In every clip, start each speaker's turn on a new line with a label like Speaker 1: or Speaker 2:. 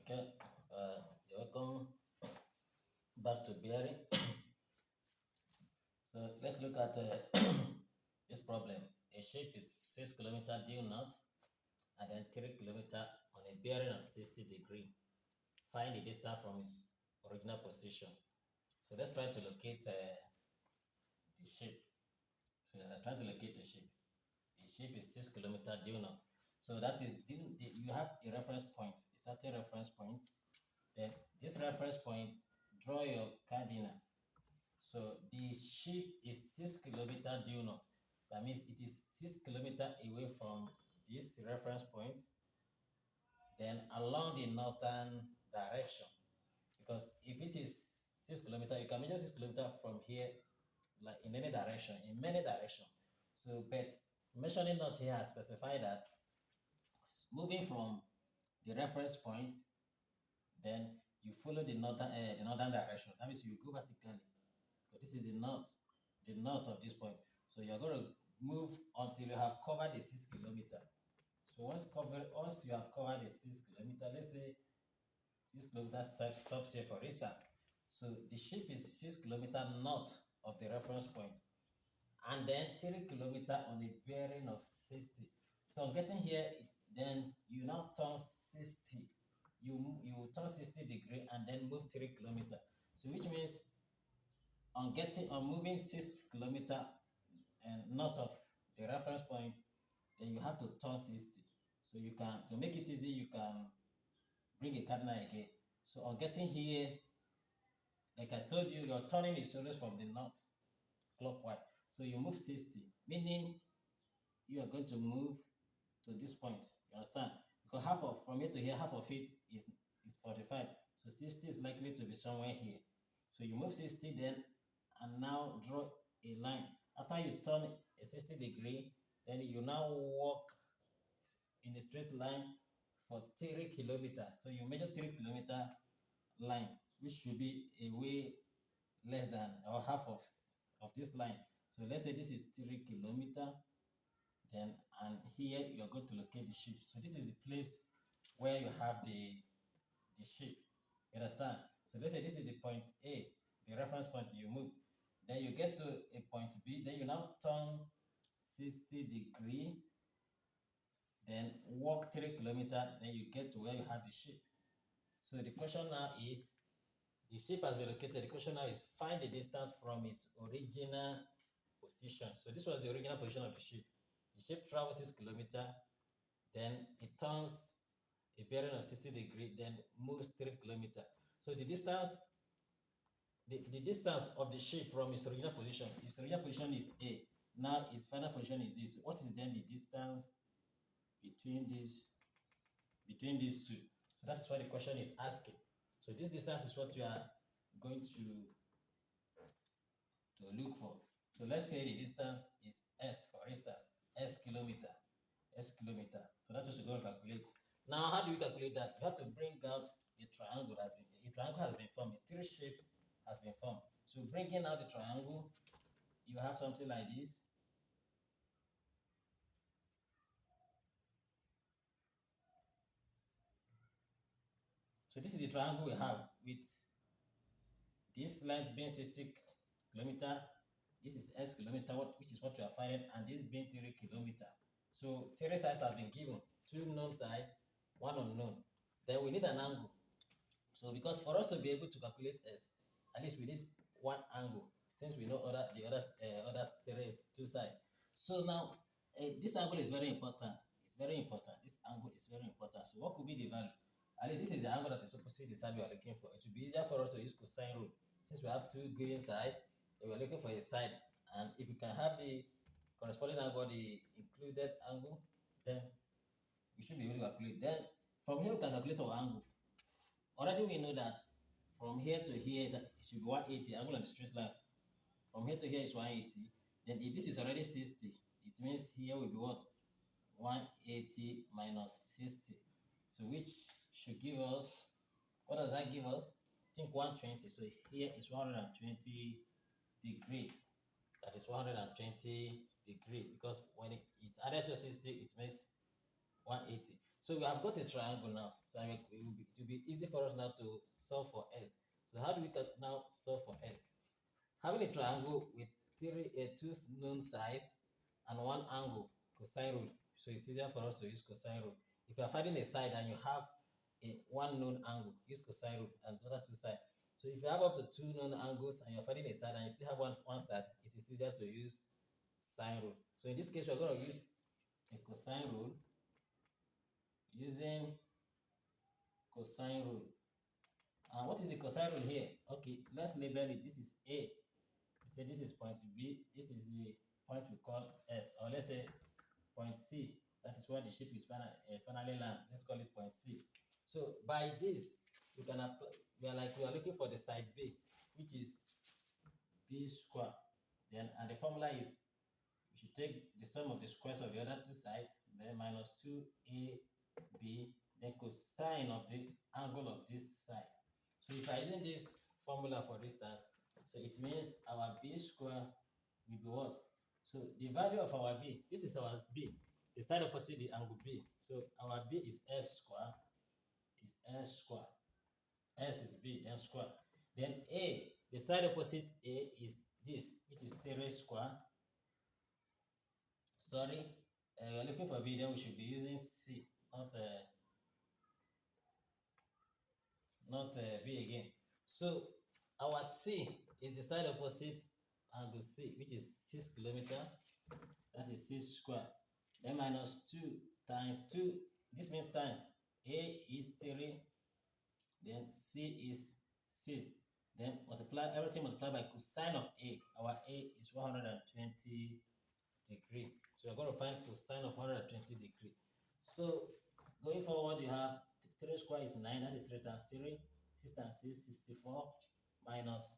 Speaker 1: Okay, you're welcome back to bearing. So let's look at this problem. A shape is 6 kilometer due north and then 3 kilometer on a bearing of 60 degree. Find the distance from its original position. So let's try to locate the shape. So I'm trying to locate the shape. The shape is 6 kilometer due north. So that is you have a reference point, a certain reference point. Then this reference point, draw your cardinal. So the ship is 6 kilometer due north. That means it is 6 kilometer away from this reference point, then along the northern direction. Because if it is 6 kilometer, you can measure 6 kilometer from here, like in any direction, in many direction. So, but mentioning north here has specified that moving from the reference point, then you follow the northern direction. That means you go vertically. So this is the north of this point. So you're going to move until you have covered the 6 kilometer. So once you have covered the 6 kilometer, let's say 6 kilometer stops here for instance. So the ship is 6 kilometer north of the reference point, and then 3 kilometer on a bearing of 60. So on getting here, then you now turn 60. You turn 60 degree and then move 3 kilometer. So which means on moving 6 kilometer and north of the reference point, then you have to turn 60. So you can, to make it easy, you can bring a cardinal again. So on getting here, like I told you, your turning is always from the north clockwise. So you move 60, meaning you are going to move to this point. You understand? Because half of from here to here, half of it is 45. So 60 is likely to be somewhere here. So you move 60 then, and now draw a line. After you turn a 60 degree, then you now walk in a straight line for 3 kilometers. So you measure 3 kilometer line, which should be a way less than or half of this line. So let's say this is 3 kilometer, then and here you're going to locate the ship. So this is the place where you have the ship. You understand? So let's say this is the point A, the reference point you move. Then you get to a point B, then you now turn 60 degree, then walk 3 kilometer, then you get to where you have the ship. So the question now is, the ship has been located. The question now is find the distance from its original position. So this was the original position of the ship. The ship travels 6 kilometer, then it turns a bearing of 60 degree, then moves 3 kilometer. So the distance of the ship from its original position is A. Now its final position is this. What is then the distance between these two? So that's what the question is asking. So this distance is what you are going to look for. So let's say the distance is S, for instance, S kilometer. So that's what you're going to calculate. Now, how do you calculate that? You have to bring out the triangle a triangle has been formed. The three shapes has been formed. So bringing out the triangle, you have something like this. So this is the triangle we have with this length being 60 kilometer. This is S kilometer, which is what we are finding, and this being 3 kilometer. So three sides have been given, two known sides, one unknown. Then we need an angle. So because for us to be able to calculate S, at least we need one angle, since we know other two sides. So now this angle is very important. It's very important. This angle is very important. So what could be the value? At least this is the angle that is opposite the side we are looking for. It will be easier for us to use cosine rule. Since we have two going side, we are looking for a side. And if you can have the corresponding angle, the included angle, then we should be able to calculate. Then from here we can calculate our angle. Already we know that from here to here it should be 180, angle on the straight line. From here to here is 180. Then if this is already 60, it means here will be what? 180 minus 60. So which should give us, what does that give us? I think 120. So here is 120 degree. That is 120 degree, because when it's added to 60, it makes 180. So we have got a triangle now. So it will be easy for us now to solve for S. So how do we now solve for S? Having a triangle with two known sides and one angle, cosine rule. So it's easier for us to use cosine rule. If you are finding a side and you have one known angle, use cosine rule and the other two sides. So if you have up to two known angles and you're finding a side and you still have one side, it is easier to use sine rule. So in this case, we're going to use a cosine rule using cosine rule. And what is the cosine rule here? Okay, let's label it. This is A. We say this is point B. This is the point we call S. Or let's say point C. That is where the shape is finally lands. Let's call it point C. So by this, we can apply. We are looking for the side B, which is B square. Then and the formula is we should take the sum of the squares of the other two sides, then minus 2AB, then cosine of this angle of this side. So if I'm using this formula for this time, so it means our B square will be what? So the value of our B, this is our B, the side opposite the angle B. So our B is S square, S is B, then square. Then A, the side opposite A is this, which is 3 square. Sorry, you're looking for B, then we should be using C, not B again. So our C is the side opposite angle C, which is 6 kilometer. That is 6 square. Then minus 2 times 2. This means times. A is 3. Then C is 6. Then multiply everything multiplied by cosine of A. Our A is 120 degree. So we're going to find cosine of 120 degree. So going forward, you have 3 square is 9. That is 3 times 3. 6 times 6, 64. Minus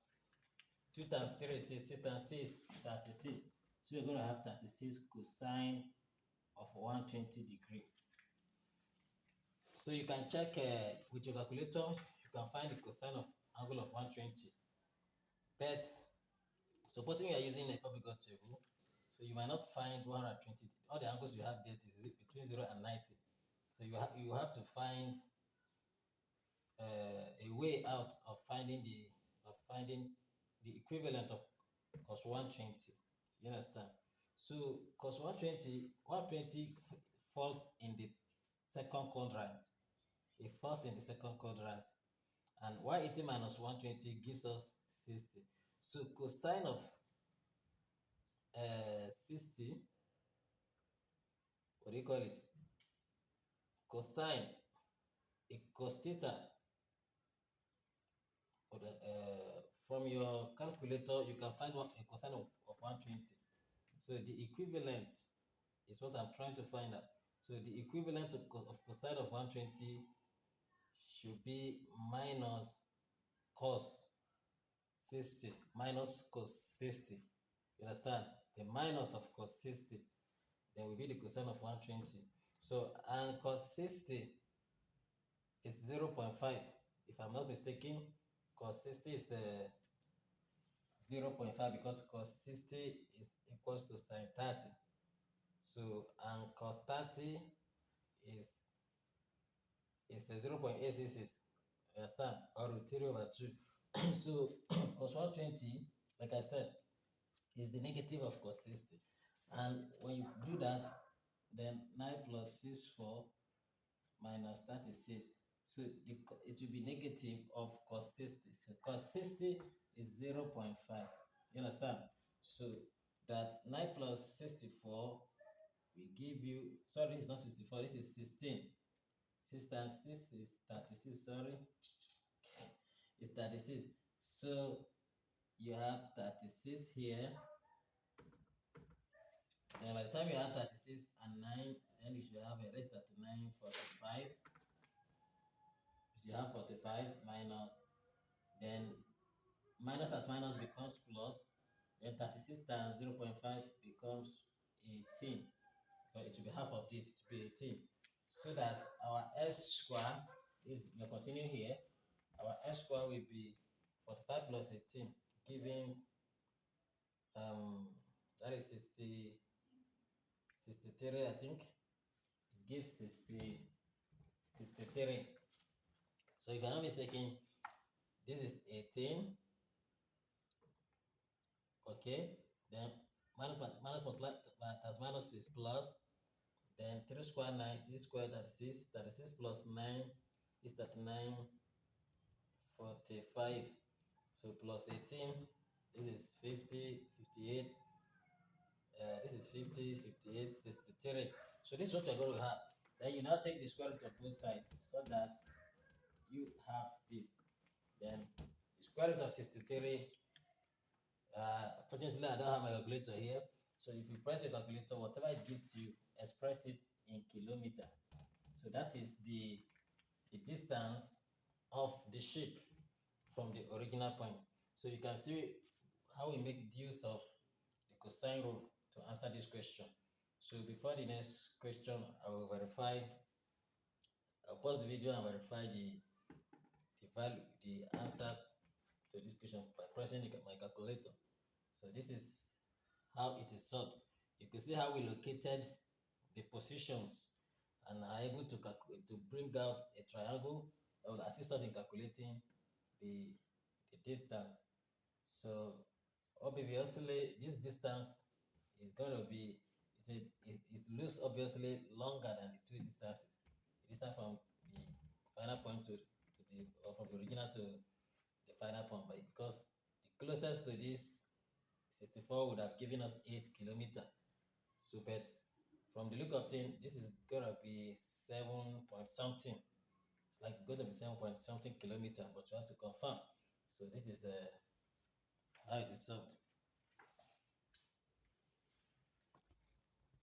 Speaker 1: 2 times 3 is 6. 6 times 6, 36. So you're going to have 36 cosine of 120 degree. So you can check with your calculator, you can find the cosine of angle of 120. But supposing you are using a four-figure table, so you might not find 120. All the angles you have there is between 0 and 90. So you have to find a way out of finding the equivalent of cos 120. You understand? So cos 120 falls in the second quadrant. It falls in the second quadrant. And 180 minus 120 gives us 60. So cosine of 60, what do you call it? Cosine, cos theta. From your calculator, you can find a cosine of 120. So the equivalent is what I'm trying to find out. So the equivalent of cosine of 120 should be minus cos 60. Minus cos 60. You understand? The minus of cos 60. Then will be the cosine of 120. So, and cos 60 is 0.5. If I'm not mistaken, cos 60 is 0.5 because cos 60 is equals to sin 30. So, and cos 30 is 0.866. Understand? Or root 3 over 2. So, cos 120, like I said, is the negative of cos 60. And when you do that, then 9 plus 6, 4 minus 36. So it will be negative of cos 60. So cos 60 is 0.5. You understand? So that 9 plus 64 will give you, sorry, it's not 64, this is 16. 6 times 6 is 36, sorry. It's 36. So you have 36 here. And by the time you add 36 and 9, then you should have a rest 39, 45. You have 45 minus, then minus as minus becomes plus, then 36 times 0.5 becomes 18. But it will be half of this, it will be 18. So that our s square is, we'll continue here, our s square will be 45 plus 18, giving that is 63, I think. It gives 60. 63. So if I'm not mistaken, this is 18. Okay, then minus multiply times minus is plus. Then 3 square 9 is 3 square 36. 36 plus 9 is 39. 45. So plus 18. This is 50, 58. This is 50, 58, 63. So this is what you're going to have. Then you now take the square root of both sides so that you have this. Then the square root of 63. Fortunately, I don't have my calculator here. So if you press your calculator, whatever it gives you, express it in kilometer. So that is the distance of the ship from the original point. So you can see how we make use of the cosine rule to answer this question. So before the next question, I'll pause the video and verify the value, the answer to this question by pressing my calculator. So this is how it is solved. You can see how we located the positions and are able to bring out a triangle that will assist us in calculating the distance. So obviously this distance is going to be it looks obviously longer than the two distances. The distance from the final point to the or from the original to the final point, but because the closest to this 64 would have given us 8 kilometer. So but from the look of things, this is gonna be 7 point something. It's like going to be 7 point something kilometer, but you have to confirm. So this is how it is solved.